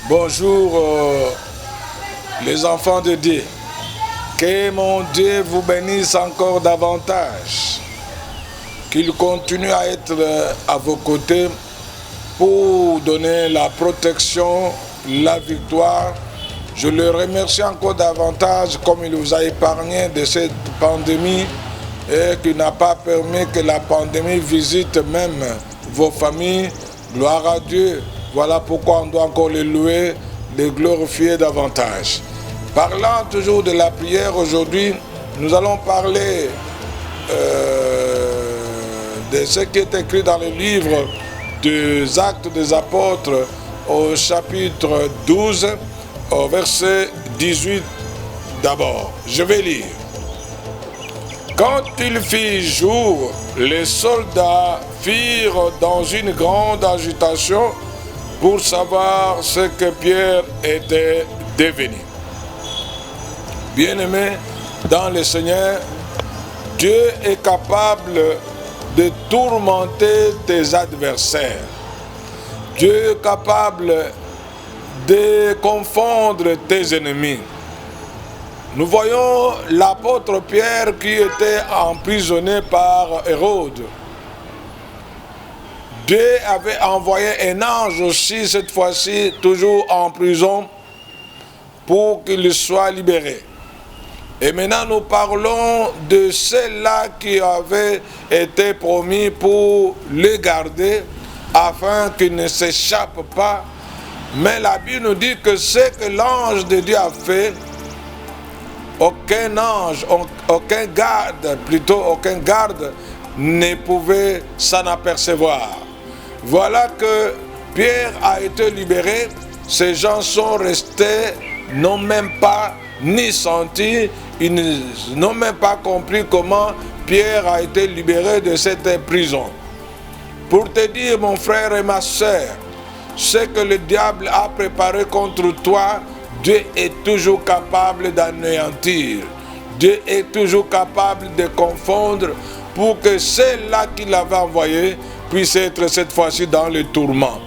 Bonjour les enfants de Dieu. Que mon Dieu vous bénisse encore davantage. Qu'il continue à être à vos côtés pour donner la protection, la victoire. Je le remercie encore davantage comme il vous a épargné de cette pandémie et qui n'a pas permis que la pandémie visite même vos familles. Gloire à Dieu. Voilà pourquoi on doit encore les louer, les glorifier davantage. Parlant toujours de la prière aujourd'hui, nous allons parler de ce qui est écrit dans le livre des Actes des Apôtres au chapitre 12, au verset 18 d'abord. Je vais lire. Quand il fit jour, les soldats firent dans une grande agitation pour savoir ce que Pierre était devenu. Bien-aimé dans le Seigneur, Dieu est capable de tourmenter tes adversaires. Dieu est capable de confondre tes ennemis. Nous voyons l'apôtre Pierre qui était emprisonné par Hérode. Dieu avait envoyé un ange aussi, cette fois-ci, toujours en prison, pour qu'il soit libéré. Et maintenant, nous parlons de ceux-là qui avaient été promis pour les garder, afin qu'ils ne s'échappent pas. Mais la Bible nous dit que ce que l'ange de Dieu a fait, aucun ange, aucun garde ne pouvait s'en apercevoir. Voilà que Pierre a été libéré, ces gens sont restés, n'ont même pas ni senti, ils n'ont même pas compris comment Pierre a été libéré de cette prison. Pour te dire, mon frère et ma soeur, ce que le diable a préparé contre toi, Dieu est toujours capable d'anéantir. Dieu est toujours capable de confondre pour que ceux-là qu'il avait envoyés puissent être cette fois-ci dans le tourment.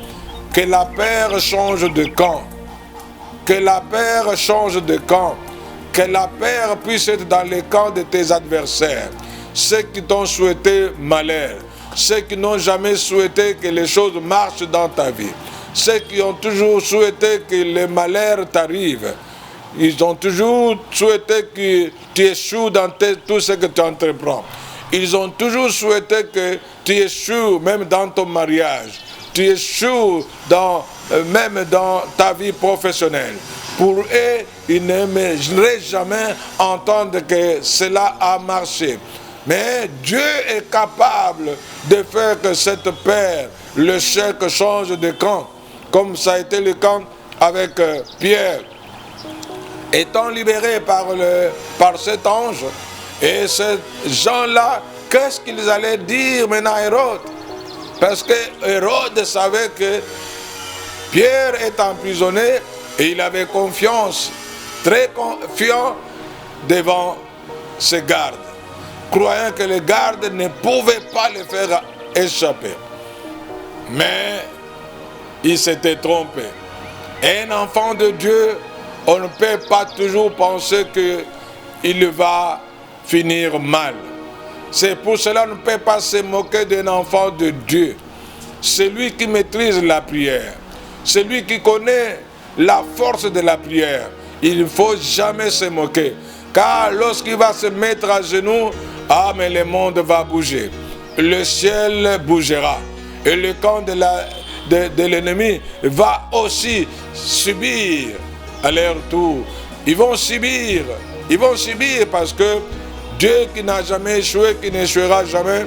Que la paix change de camp. Que la paix change de camp. Que la paix puisse être dans le camp de tes adversaires. Ceux qui t'ont souhaité malheur. Ceux qui n'ont jamais souhaité que les choses marchent dans ta vie. Ceux qui ont toujours souhaité que les malheurs t'arrivent. Ils ont toujours souhaité que tu échoues dans tout ce que tu entreprends. Ils ont toujours souhaité que tu échoues même dans ton mariage. Tu échoues même dans ta vie professionnelle. Pour eux, ils n'aimeraient jamais entendre que cela a marché. Mais Dieu est capable de faire que cette paix, le chèque change de camp. Comme ça a été le cas avec Pierre. Étant libéré par cet ange, et ces gens-là, qu'est-ce qu'ils allaient dire maintenant à Hérode? Parce que Hérode savait que Pierre est emprisonné et il avait confiance, très confiant devant ses gardes, croyant que les gardes ne pouvaient pas le faire échapper. Mais il s'était trompé. Un enfant de Dieu, on ne peut pas toujours penser qu'il va finir mal. C'est pour cela qu'on ne peut pas se moquer d'un enfant de Dieu. C'est lui qui maîtrise la prière. C'est lui qui connaît la force de la prière. Il ne faut jamais se moquer. Car lorsqu'il va se mettre à genoux, mais le monde va bouger. Le ciel bougera. Et le camp de l'ennemi va aussi subir à leur tour. Ils vont subir parce que Dieu qui n'a jamais échoué, qui n'échouera jamais,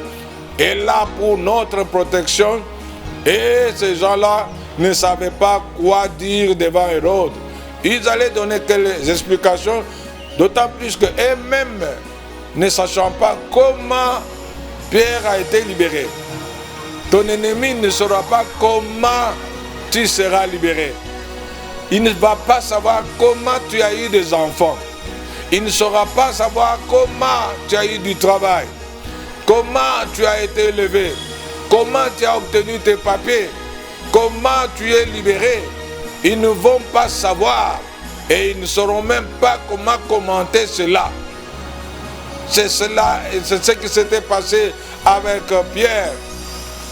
est là pour notre protection. Et ces gens-là ne savaient pas quoi dire devant Hérode. Ils allaient donner quelques explications, d'autant plus qu'eux-mêmes, ne sachant pas comment Pierre a été libéré. Ton ennemi ne saura pas comment tu seras libéré. Il ne va pas savoir comment tu as eu des enfants. Il ne saura pas savoir comment tu as eu du travail. Comment tu as été élevé. Comment tu as obtenu tes papiers. Comment tu es libéré. ils ne vont pas savoir et ils ne sauront même pas comment commenter cela. C'est cela, c'est ce qui s'était passé avec Pierre.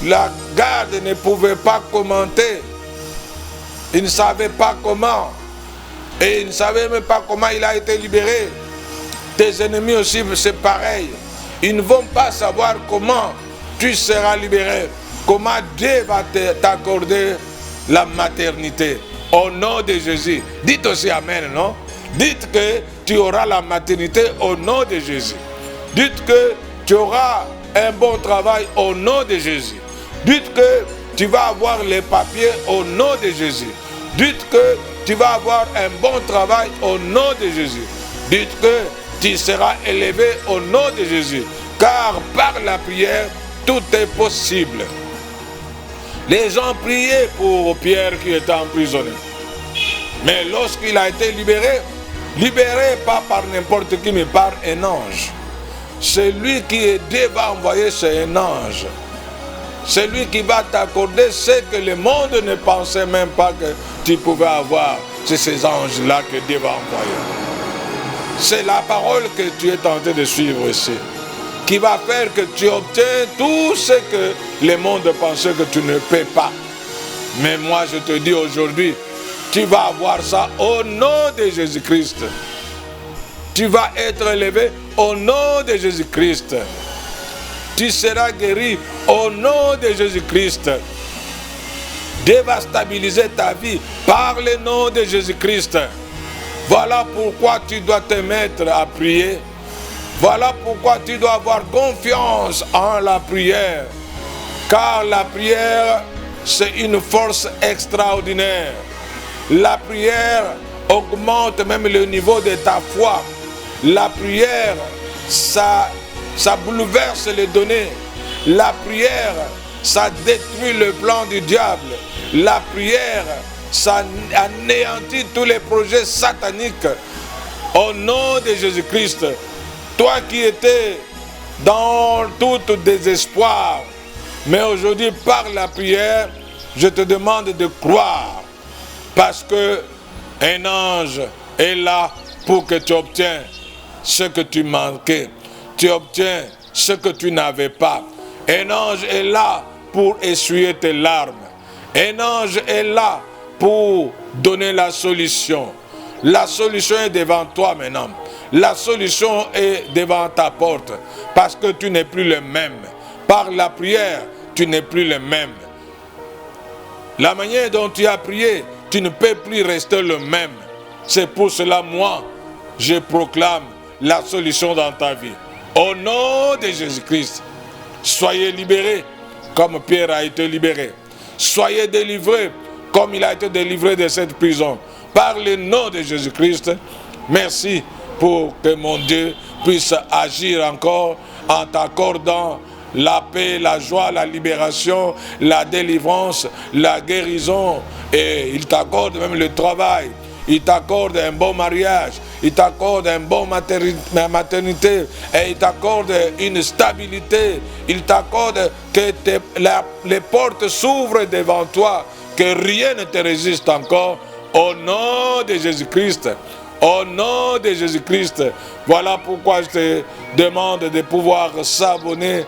La garde ne pouvait pas commenter. Il ne savait pas comment. Et il ne savait même pas comment il a été libéré. Tes ennemis aussi, c'est pareil. Ils ne vont pas savoir comment tu seras libéré. Comment Dieu va t'accorder la maternité. Au nom de Jésus. Dites aussi Amen, non? Dites que tu auras la maternité au nom de Jésus. Dites que tu auras un bon travail au nom de Jésus. Dites que tu vas avoir les papiers au nom de Jésus. Dites que tu vas avoir un bon travail au nom de Jésus. Dites que tu seras élevé au nom de Jésus. Car par la prière, tout est possible. Les gens priaient pour Pierre qui était emprisonné. Mais lorsqu'il a été libéré, libéré pas par n'importe qui, mais par un ange. Celui qui Dieu va envoyer, c'est un ange. Celui qui va t'accorder ce que le monde ne pensait même pas que tu pouvais avoir. C'est ces anges-là que Dieu va envoyer. C'est la parole que tu es tenté de suivre ici, qui va faire que tu obtiens tout ce que le monde pensait que tu ne peux pas. Mais moi je te dis aujourd'hui, tu vas avoir ça au nom de Jésus-Christ. Tu vas être élevé au nom de Jésus-Christ. Tu seras guéri au nom de Jésus-Christ. Dieu va stabiliser ta vie par le nom de Jésus-Christ. Voilà pourquoi tu dois te mettre à prier. Voilà pourquoi tu dois avoir confiance en la prière. Car la prière, c'est une force extraordinaire. La prière augmente même le niveau de ta foi. La prière, ça bouleverse les données. La prière, ça détruit le plan du diable. La prière, ça anéantit tous les projets sataniques. Au nom de Jésus-Christ, toi qui étais dans tout désespoir, mais aujourd'hui par la prière, je te demande de croire. Parce que un ange est là pour que tu obtiennes ce que tu manquais. Tu obtiens ce que tu n'avais pas. Un ange est là pour essuyer tes larmes. Un ange est là pour donner la solution. La solution est devant toi maintenant. La solution est devant ta porte. Parce que tu n'es plus le même. Par la prière, tu n'es plus le même. La manière dont tu as prié, tu ne peux plus rester le même. C'est pour cela, moi, je proclame la solution dans ta vie. Au nom de Jésus-Christ, soyez libérés comme Pierre a été libéré. Soyez délivrés comme il a été délivré de cette prison. Par le nom de Jésus-Christ, merci pour que mon Dieu puisse agir encore en t'accordant la paix, la joie, la libération, la délivrance, la guérison. Et il t'accorde même le travail. Il t'accorde un bon mariage. Il t'accorde un bon maternité. Et il t'accorde une stabilité. Il t'accorde que les portes s'ouvrent devant toi. Que rien ne te résiste encore. Au nom de Jésus-Christ. Au nom de Jésus-Christ. Voilà pourquoi je te demande de pouvoir s'abonner.